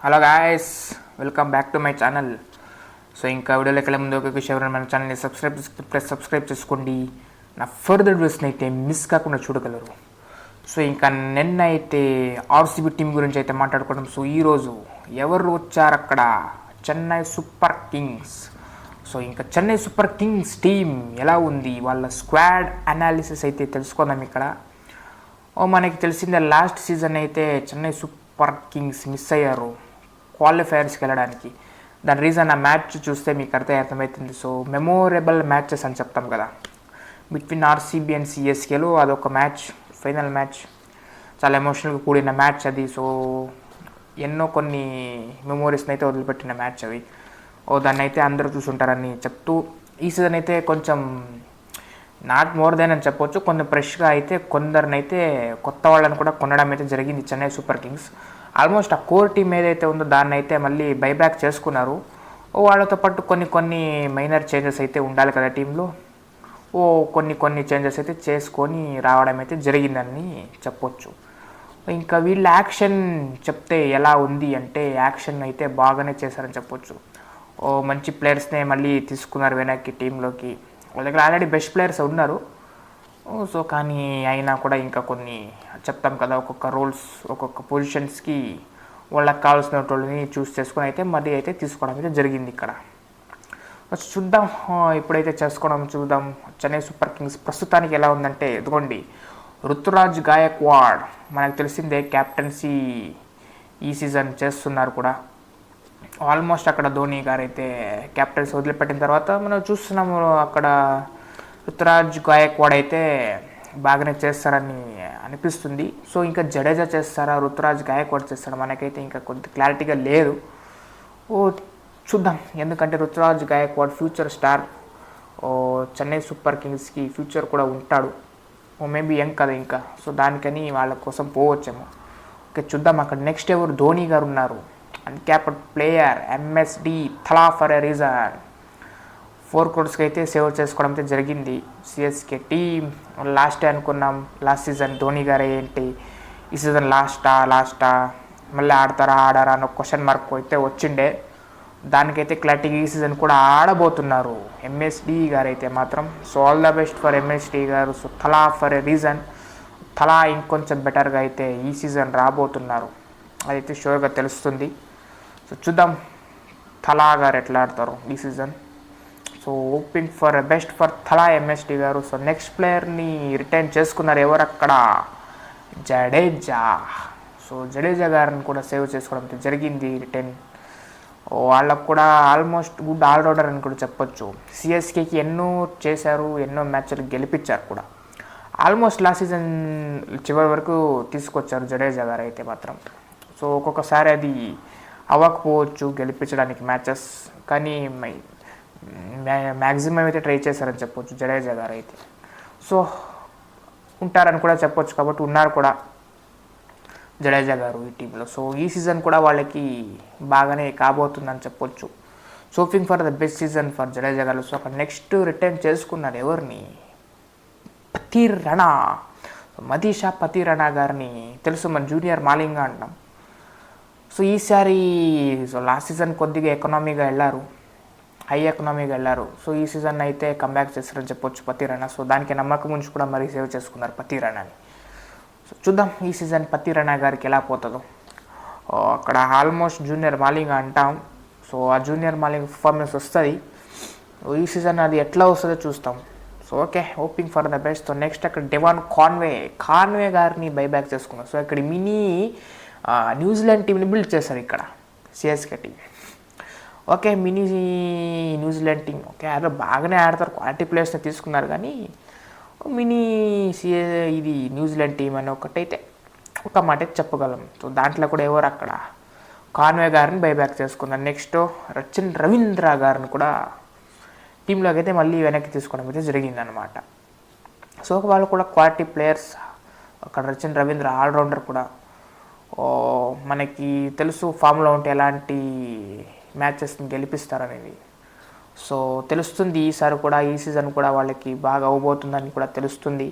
Hello guys, welcome back to my channel. So ఇంకా వీడియోలోకి వెళ్ళే ముందు ఒక విషయం, మన ఛానల్ని సబ్స్క్రైబ్ చేసుకోండి. నా ఫర్దర్ వీడియోస్ని అయితే మిస్ కాకుండా చూడగలరు. సో ఇంకా నిన్న అయితే ఆర్సీబీ టీం గురించి అయితే మాట్లాడుకోవడం. సో ఈరోజు ఎవరు వచ్చారు అక్కడ? Chennai super Kings. సో ఇంకా చెన్నై సూపర్ కింగ్స్ టీం ఎలా ఉంది, వాళ్ళ స్క్వాడ్ అనాలిసిస్ అయితే తెలుసుకుందాం ఇక్కడ. మనకి తెలిసిందే, లాస్ట్ సీజన్ అయితే చెన్నై సూపర్ కింగ్స్ మిస్ అయ్యారు క్వాలిఫైయర్స్కి వెళ్ళడానికి. దాని రీజన్ ఆ మ్యాచ్ చూస్తే మీకు అర్థమవుతుంది. సో మెమోరబుల్ మ్యాచెస్ అని చెప్తాం కదా, బిట్వీన్ ఆర్సీబీ అండ్ సిఎస్కేలో అదొక మ్యాచ్, ఫైనల్ మ్యాచ్, చాలా ఎమోషనల్గా కూడిన మ్యాచ్ అది. సో ఎన్నో కొన్ని మెమోరీస్ని అయితే వదిలిపెట్టిన మ్యాచ్ అవి. దాన్ని అయితే అందరూ చూసుంటారని చెప్తూ, ఈ సీజన్ అయితే కొంచెం నాట్ మోర్ దెన్ అని చెప్పొచ్చు, కొంచెం ఫ్రెష్గా అయితే కొందరినైతే కొత్త వాళ్ళని కూడా కొనడం అయితే జరిగింది చెన్నై సూపర్ కింగ్స్. ఆల్మోస్ట్ ఆ కోర్ టీం ఏదైతే ఉందో దాన్ని అయితే మళ్ళీ బైబ్యాక్ చేసుకున్నారు. వాళ్ళతో పాటు కొన్ని మైనర్ చేంజెస్ అయితే ఉండాలి కదా టీంలో. కొన్ని చేంజెస్ అయితే చేసుకొని రావడం అయితే జరిగిందని చెప్పొచ్చు. ఇంకా వీళ్ళ యాక్షన్ చెప్తే ఎలా ఉంది అంటే, యాక్షన్ అయితే బాగానే చేశారని చెప్పొచ్చు. మంచి ప్లేయర్స్నే మళ్ళీ తీసుకున్నారు వెనక్కి టీంలోకి. వాళ్ళ దగ్గర ఆల్రెడీ బెస్ట్ ప్లేయర్స్ ఉన్నారు. సో కానీ అయినా కూడా ఇంకా కొన్ని చెప్తాం కదా, ఒక్కొక్క రోల్స్, ఒక్కొక్క పొజిషన్స్కి వాళ్ళకి కావాల్సిన వాళ్ళని చూస్ చేసుకొని అయితే మళ్ళీ అయితే తీసుకోవడం అయితే జరిగింది ఇక్కడ. చూద్దాం, ఇప్పుడైతే చూద్దాం చెన్నై సూపర్ కింగ్స్ ప్రస్తుతానికి ఎలా ఉందంటే, ఇదిగోండి రుతురాజ్ గాయక్వాడ్ మనకు తెలిసిందే, క్యాప్టెన్సీ ఈ సీజన్ చేస్తున్నారు కూడా. ఆల్మోస్ట్ అక్కడ ధోని గారు అయితే క్యాప్టెన్స్ వదిలిపెట్టిన తర్వాత మనం చూస్తున్నాము, అక్కడ రుతురాజ్ గాయక్వాడ్ అయితే బాగానే చేస్తారని అనిపిస్తుంది. సో ఇంకా జడేజా చేస్తారా, రుతురాజ్ గాయక్వాడ్ చేస్తారా, మనకైతే ఇంకా కొద్ది క్లారిటీగా లేదు. చూద్దాం, ఎందుకంటే Ruturaj Gaikwad future star, Chennai super కింగ్స్కి ఫ్యూచర్ కూడా ఉంటాడు. మేబీ యంగ్ కదా ఇంకా, సో దానికని వాళ్ళ కోసం పోవచ్చేమో. ఓకే చూద్దాం. అక్కడ నెక్స్ట్ ఎవరు? ధోని గారు ఉన్నారు, uncapped player, MSD Thala for a reason. 4 crores అయితే సేవ్ చేసుకోవడం అయితే జరిగింది సిఎస్కే టీం. లాస్టే అనుకున్నాం, లాస్ట్ సీజన్ ధోని గారు ఏంటి ఈ సీజన్ లాస్టా మళ్ళీ ఆడతారా అని ఒక క్వశ్చన్ మార్క్ అయితే వచ్చిండే. దానికైతే క్లారిటీగా ఈ సీజన్ కూడా ఆడబోతున్నారు ఎంఎస్డి గారు అయితే మాత్రం. So all the best for MSD garu. So థలా for a reason, థలా ఇంకొంచెం బెటర్గా అయితే ఈ సీజన్ రాబోతున్నారు, అదైతే షూర్గా తెలుస్తుంది. సో చూద్దాం థలా గారు ఎట్లా ఆడతారు ఈ season. So hoping for best for Thala MSD garu. So next ప్లేయర్ని రిటైన్ చేసుకున్నారు, ఎవరు అక్కడ? జడేజా. సో జడేజా గారిని కూడా సేవ్ చేసుకోవడం జరిగింది రిటైన్. వాళ్ళకు కూడా ఆల్మోస్ట్ గుడ్ ఆల్రౌండర్ అని కూడా చెప్పొచ్చు. సిఎస్కేకి ఎన్నో చేశారు, ఎన్నో మ్యాచ్లు గెలిపించారు కూడా. ఆల్మోస్ట్ లాస్ట్ సీజన్ చివరి వరకు తీసుకొచ్చారు జడేజా గారు అయితే మాత్రం. సో ఒక్కొక్కసారి అది అవ్వకపోవచ్చు గెలిపించడానికి మ్యాచెస్, కానీ మ్యాక్సిమం అయితే ట్రై చేశారని చెప్పొచ్చు జడేజా గారు అయితే. సో ఉంటారని కూడా చెప్పొచ్చు, కాబట్టి ఉన్నారు కూడా జడేజా గారు ఈ టీంలో. సో ఈ సీజన్ కూడా వాళ్ళకి బాగానే కాబోతుందని చెప్పొచ్చు. Hoping for the best season for Jadeja గారు. సో అక్కడ నెక్స్ట్ రిటర్న్ చేసుకున్నారు ఎవరిని? పతిరణ, మదీషా పతిరణ గారిని తెలుసు, మన జూనియర్ మాలింగా అంటాం. సో ఈసారి లాస్ట్ సీజన్ కొద్దిగా ఎకనామీగా వెళ్ళారు, హై ఎకనామీగా వెళ్ళారు. సో ఈ సీజన్ అయితే కంబ్యాక్ చేస్తారని చెప్పొచ్చు పతిరణ. సో దానికి నమ్మకం ఉంచి కూడా మరీ సేవ్ చేసుకున్నారు పతిరణని. సో చూద్దాం ఈ సీజన్ పతిరణ గారికి ఎలా పోతుందో. అక్కడ ఆల్మోస్ట్ జూనియర్ మాలింగా అంటాం. సో ఆ జూనియర్ మాలింగ్ పర్ఫార్మెన్స్ వస్తుంది ఈ సీజన్, అది ఎట్లా వస్తుందో చూస్తాం. So okay, hoping for the best. So next అక్కడ డెవాన్ కాన్వే గారిని బైబ్యాక్ చేసుకున్నారు. సో ఇక్కడ మినీ న్యూజిలాండ్ టీంని బిల్డ్ చేశారు ఇక్కడ CSK team. Okay, mini New Zealand team okay, అదే బాగానే ఆడతారు, క్వాలిటీ ప్లేయర్స్ని తీసుకున్నారు. కానీ మినీ ఇది న్యూజిలాండ్ టీం అని ఒకటైతే ఒక మాట చెప్పగలం. సో దాంట్లో కూడా ఎవరు అక్కడ? కాన్వే గారిని బైబ్యాక్ చేసుకున్నారు. నెక్స్ట్ రచిన్ రవీంద్ర గారిని కూడా టీంలోకి అయితే మళ్ళీ వెనక్కి తీసుకోవడం అయితే జరిగిందనమాట. సో వాళ్ళు కూడా క్వాలిటీ ప్లేయర్స్. అక్కడ రచిన్ రవీంద్ర ఆల్రౌండర్ కూడా, మనకి తెలుసు ఫామ్లో ఉంటే ఎలాంటి మ్యాచెస్ని గెలిపిస్తారనేది. సో తెలుస్తుంది ఈసారి కూడా, ఈ సీజన్ కూడా వాళ్ళకి బాగా అవ్వబోతుందని కూడా తెలుస్తుంది.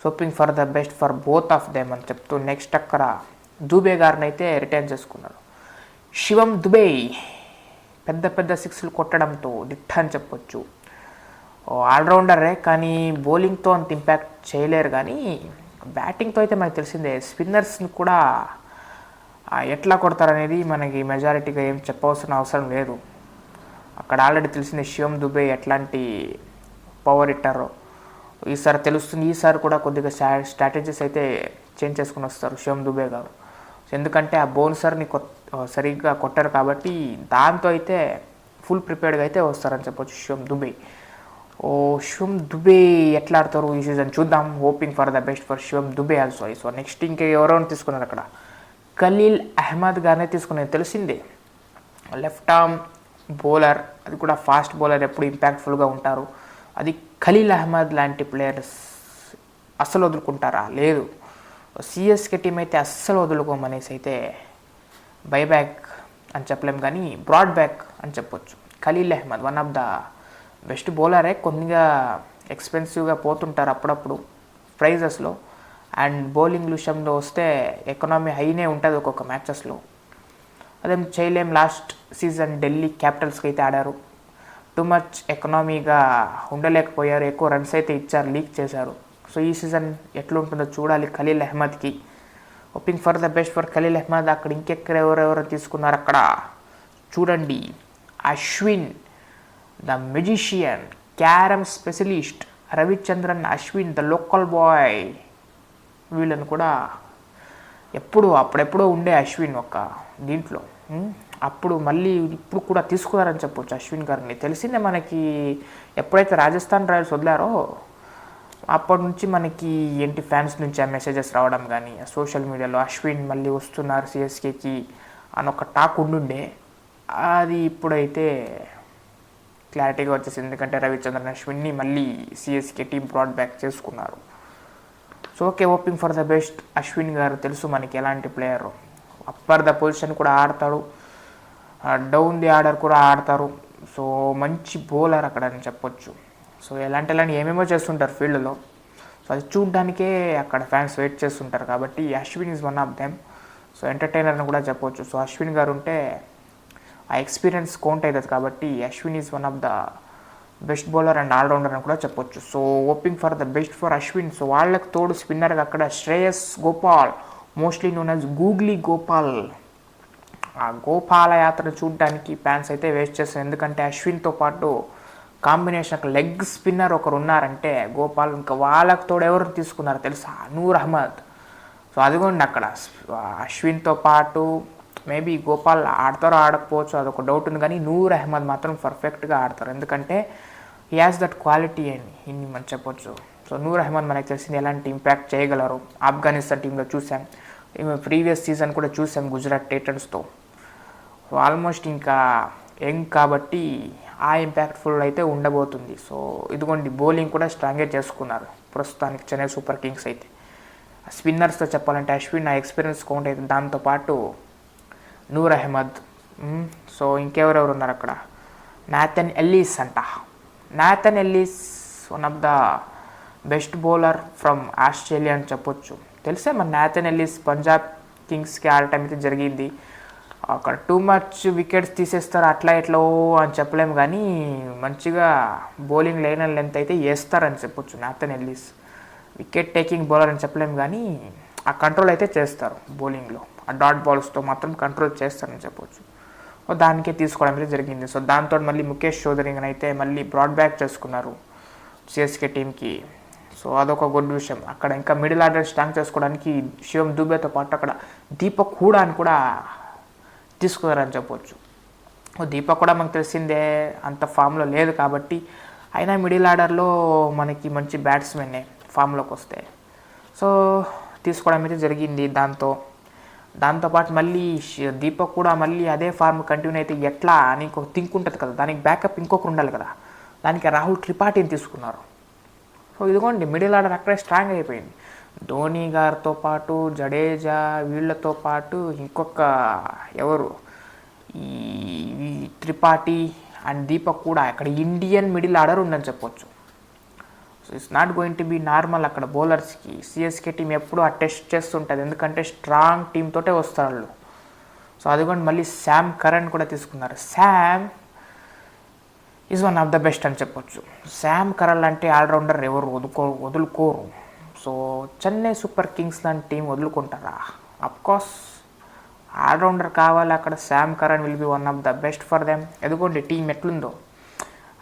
Hoping for the best for both of them అని చెప్తూ నెక్స్ట్ అక్కడ దూబే గారిని అయితే రిటైన్ చేసుకున్నారు. శివం దుబే పెద్ద పెద్ద సిక్స్లు కొట్టడంతో దిట్ట అని చెప్పొచ్చు. ఆల్రౌండరే, కానీ బౌలింగ్తో అంత ఇంపాక్ట్ చేయలేరు. కానీ బ్యాటింగ్తో అయితే మనకు తెలిసిందే. స్పిన్నర్స్ని కూడా ఎట్లా కొడతారనేది మనకి మెజారిటీగా ఏం చెప్పవలసిన అవసరం లేదు. అక్కడ ఆల్రెడీ తెలిసిందే శివం దుబే ఎట్లాంటి పవర్ హిట్టరో. ఈసారి తెలుస్తుంది. ఈసారి కూడా కొద్దిగా స్ట్రాటజీస్ అయితే చేంజ్ చేసుకుని వస్తారు శివం దుబే గారు. ఎందుకంటే ఆ బౌన్సర్ని సరిగ్గా కొట్టారు కాబట్టి దాంతో అయితే ఫుల్ ప్రిపేర్డ్గా అయితే వస్తారని చెప్పొచ్చు శివం దుబే. శివం దుబే ఎట్లా ఆడతారు ఈ సీజన్ చూద్దాం. Hoping for the best for Shivam Dube also. So next ఇంకా ఎవరెవరు తీసుకున్నారు అక్కడ, ఖలీల్ అహ్మద్ గారినే తీసుకునేది తెలిసిందే. లెఫ్ట్ ఆర్మ్ బౌలర్, అది కూడా ఫాస్ట్ బౌలర్, ఎప్పుడు ఇంపాక్ట్ఫుల్గా ఉంటారు. అది ఖలీల్ అహ్మద్ లాంటి ప్లేయర్స్ అస్సలు వదులుకుంటారా? లేదు. సిఎస్కే టీం అయితే అస్సలు వదులుకోమనేసి అయితే బైబ్యాక్ అని చెప్పలేం, కానీ బ్రాడ్ బ్యాక్ అని చెప్పొచ్చు. Khaleel Ahmed one of the best బౌలరే. కొద్దిగా ఎక్స్పెన్సివ్గా పోతుంటారు అప్పుడప్పుడు ప్రైజెస్లో. అండ్ బౌలింగ్ విషయంలో వస్తే ఎకనామీ హైనే ఉంటుంది ఒక్కొక్క మ్యాచెస్లో. అదేం చేయలేం. లాస్ట్ సీజన్ ఢిల్లీ క్యాపిటల్స్కి అయితే ఆడారు. టూ మచ్ ఎకనామీగా ఉండలేకపోయారు. ఎక్కువ రన్స్ అయితే ఇచ్చారు, లీక్ చేశారు. సో ఈ సీజన్ ఎట్లుంటుందో చూడాలి ఖలీల్ అహ్మద్కి. Hoping for the best for Khaleel Ahmed. అక్కడ ఇంకెక్కడ ఎవరెవరు తీసుకున్నారు అక్కడ చూడండి. Ashwin the magician, carrom specialist Ravichandran Ashwin the local boy. వీళ్ళని కూడా అప్పుడెప్పుడో ఉండే అశ్విన్ ఒక దీంట్లో, అప్పుడు మళ్ళీ ఇప్పుడు కూడా తీసుకున్నారని చెప్పొచ్చు అశ్విన్ గారిని. తెలిసిందే మనకి ఎప్పుడైతే రాజస్థాన్ రాయల్స్ వదిలారో అప్పటి నుంచి మనకి ఏంటి ఫ్యాన్స్ నుంచి ఆ మెసేజెస్ రావడం కానీ సోషల్ మీడియాలో అశ్విన్ మళ్ళీ వస్తున్నారు సిఎస్కేకి అని ఒక టాక్ ఉండుండే. అది ఇప్పుడైతే క్లారిటీగా వచ్చేసింది. ఎందుకంటే రవిచంద్రన్ అశ్విన్ని మళ్ళీ సిఎస్కే టీం బ్రాడ్ బ్యాక్ చేసుకున్నారు. So okay, hoping for the best. Ashwin గారు తెలుసు మనకి ఎలాంటి ప్లేయర్. అప్పర్ ద పొజిషన్ కూడా ఆడతాడు, డౌన్ ది ఆర్డర్ కూడా ఆడతారు. సో మంచి బౌలర్ అక్కడ అని చెప్పొచ్చు. సో ఎలాంటి ఏమేమో చేస్తుంటారు ఫీల్డ్లో. సో అది చూడడానికే అక్కడ ఫ్యాన్స్ వెయిట్ చేస్తుంటారు. కాబట్టి Ashwin is one of them. So entertainer అని కూడా చెప్పొచ్చు. సో అశ్విన్ గారు ఉంటే ఆ ఎక్స్పీరియన్స్ కౌంట్ అవుతుంది. కాబట్టి Ashwin is one of the best bowler and allrounder అని కూడా చెప్పొచ్చు. So hoping for the best for Ashwin. So వాళ్ళకి తోడు స్పిన్నర్గా అక్కడ Shreyas Gopal, mostly known as googly Gopal. ఆ గోపాల యాత్ర చూడడానికి ఫ్యాన్స్ అయితే వేస్ట్ చేస్తారు. ఎందుకంటే అశ్విన్తో పాటు కాంబినేషన్ లెగ్ స్పిన్నర్ ఒకరు ఉన్నారంటే గోపాల్. ఇంకా వాళ్ళకి తోడు ఎవరు తీసుకున్నారు తెలుసా? నూర్ అహ్మద్. సో అదిగోండి అక్కడ అశ్విన్తో పాటు మేబీ గోపాల్ ఆడతారో ఆడకపోవచ్చు, అదొక డౌట్ ఉంది. కానీ నూర్ అహ్మద్ మాత్రం పర్ఫెక్ట్గా ఆడతారు. ఎందుకంటే హీ హ్యాస్ దట్ క్వాలిటీ అని ఇన్ని మనం చెప్పొచ్చు. సో నూర్ అహ్మద్ మనకు తెలిసింది ఎలాంటి ఇంపాక్ట్ చేయగలరు. ఆఫ్ఘనిస్తాన్ టీంలో చూసాం, ప్రీవియస్ సీజన్ కూడా చూసాం గుజరాత్ టైటన్స్తో. సో ఆల్మోస్ట్ ఇంకా యంగ్ కాబట్టి ఆ ఇంపాక్ట్ఫుల్ అయితే ఉండబోతుంది. సో ఇదిగోండి బౌలింగ్ కూడా స్ట్రాంగే చేసుకున్నారు ప్రస్తుతానికి చెన్నై సూపర్ కింగ్స్ అయితే. స్పిన్నర్స్తో చెప్పాలంటే అశ్విన్ ఆ ఎక్స్పీరియన్స్ కౌంట్ అయితే, దాంతోపాటు నూర్ అహ్మద్. సో ఇంకెవరెవరు ఉన్నారు అక్కడ? నాథన్ ఎల్లిస్ అంట. Nathan Ellis one of the best bowler from Australia అని చెప్పొచ్చు. తెలిసే మన నాథన్ ఎల్లిస్ పంజాబ్ కింగ్స్కి ఆడటం అయితే జరిగింది. అక్కడ టూ మచ్ వికెట్స్ తీసేస్తారు అట్లా ఎట్లా అని చెప్పలేము, కానీ మంచిగా బౌలింగ్ లైన్ అండ్ లెంత్ అయితే వేస్తారని చెప్పొచ్చు. Nathan Ellis wicket taking bowler అని చెప్పలేము, కానీ ఆ కంట్రోల్ అయితే చేస్తారు బౌలింగ్లో. ఆ డాట్ బాల్స్తో మాత్రం కంట్రోల్ చేస్తారని చెప్పొచ్చు. దానికే తీసుకోవడం అయితే జరిగింది. సో దాంతో మళ్ళీ ముఖేష్ చౌదరిని అయితే మళ్ళీ బ్రాడ్ బ్యాక్ చేసుకున్నారు సిఎస్కే టీంకి. సో అదొక గుడ్ విషయం. అక్కడ ఇంకా మిడిల్ ఆర్డర్ స్ట్రాంగ్ చేసుకోవడానికి శివం దుబేతో పాటు అక్కడ దీపక్ హూడాని కూడా తీసుకున్నారని చెప్పొచ్చు. దీపక్ కూడా మనకు తెలిసిందే అంత ఫామ్లో లేదు కాబట్టి, అయినా మిడిల్ ఆర్డర్లో మనకి మంచి బ్యాట్స్మెన్నే ఫామ్లోకి వస్తే. సో తీసుకోవడం అయితే జరిగింది. దాంతోపాటు మళ్ళీ దీపక్ కూడా మళ్ళీ అదే ఫార్మ్ కంటిన్యూ అయితే ఎట్లా అని ఇంకొక థింక్ ఉంటుంది కదా, దానికి బ్యాకప్ ఇంకొకరు ఉండాలి కదా. దానికి రాహుల్ త్రిపాఠిని తీసుకున్నారు. సో ఇదిగోండి మిడిల్ ఆర్డర్ అక్కడే స్ట్రాంగ్ అయిపోయింది. ధోని గారితో పాటు జడేజా వీళ్ళతో పాటు ఇంకొక ఎవరు ఈ త్రిపాఠి అండ్ దీపక్ కూడా అక్కడ ఇండియన్ మిడిల్ ఆర్డర్ ఉందని చెప్పొచ్చు. So it's not going to be normal. అక్కడ బౌలర్స్కి సిఎస్కే టీం ఎప్పుడు ఆ టెస్ట్ చేస్తుంటుంది, ఎందుకంటే స్ట్రాంగ్ టీంతోటే వస్తారు వాళ్ళు. సో అదిగోండి మళ్ళీ శామ్ కరణ్ కూడా తీసుకున్నారు. Sam is one of the best అని చెప్పొచ్చు. శామ్ కరణ్ అంటే ఆల్రౌండర్ ఎవరు వదులుకోరు. సో చెన్నై సూపర్ కింగ్స్ లాంటి టీం వదులుకుంటారా? అఫ్కోర్స్ ఆల్రౌండర్ కావాలి అక్కడ. Sam Curran will be one of the best for them. ఎదుగోండి టీం ఎట్లుందో,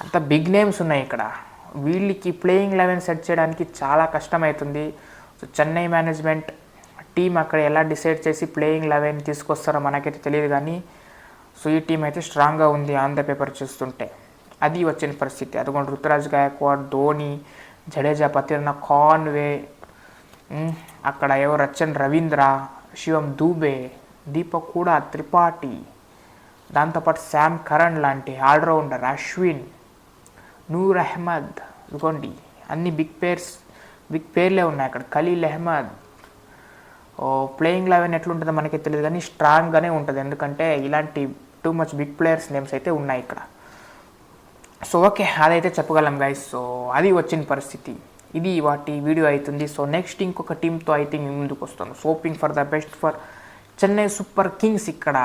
అంత బిగ్ నేమ్స్ ఉన్నాయి ఇక్కడ. వీళ్ళకి ప్లేయింగ్ 11 సెట్ చేయడానికి చాలా కష్టమవుతుంది. సో చెన్నై మేనేజ్మెంట్ టీం అక్కడ ఎలా డిసైడ్ చేసి ప్లేయింగ్ 11 తీసుకొస్తారో మనకైతే తెలియదు, కానీ సో ఈ టీం అయితే స్ట్రాంగ్గా ఉంది ఆన్ ద పేపర్ చూస్తుంటే. అది వచ్చిన పరిస్థితి. అదిగోండి రుతురాజ్ గాయక్వాడ్, ధోని, జడేజా, పతిరన, కాన్వే, అక్కడ ఎవరు రచన్ రవీంద్ర, శివం దూబే, దీపక్ కూడా, త్రిపాఠి, దాంతోపాటు శామ్ కరణ్ లాంటి ఆల్రౌండర్, అశ్విన్, నూర్ అహ్మద్. ఇదిగోండి అన్ని బిగ్ పేర్లే ఉన్నాయి అక్కడ. ఖలీల్ అహ్మద్. ప్లేయింగ్ 11 ఎట్లుంటుందో మనకి తెలియదు, కానీ స్ట్రాంగ్గానే ఉంటుంది, ఎందుకంటే ఇలాంటి too much big players names అయితే ఉన్నాయి ఇక్కడ. సో ఓకే, అదైతే చెప్పగలం గైస్. సో అది వచ్చిన పరిస్థితి. ఇది వాటి వీడియో అవుతుంది. సో నెక్స్ట్ ఇంకొక టీంతో అయితే మీ ముందుకు వస్తాను. Hoping for the best for Chennai super Kings ఇక్కడ.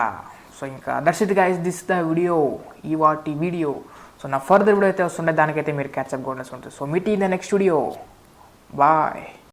సో ఇంకా that's it guys, this the video, ఈ వాటి వీడియో. సో నా ఫర్దర్ వీడియో అయితే వస్తుండే, దానికైతే మీరు క్యాచ్అప్ కొనేసి ఉంటుంది. So meet in the next video. Bye.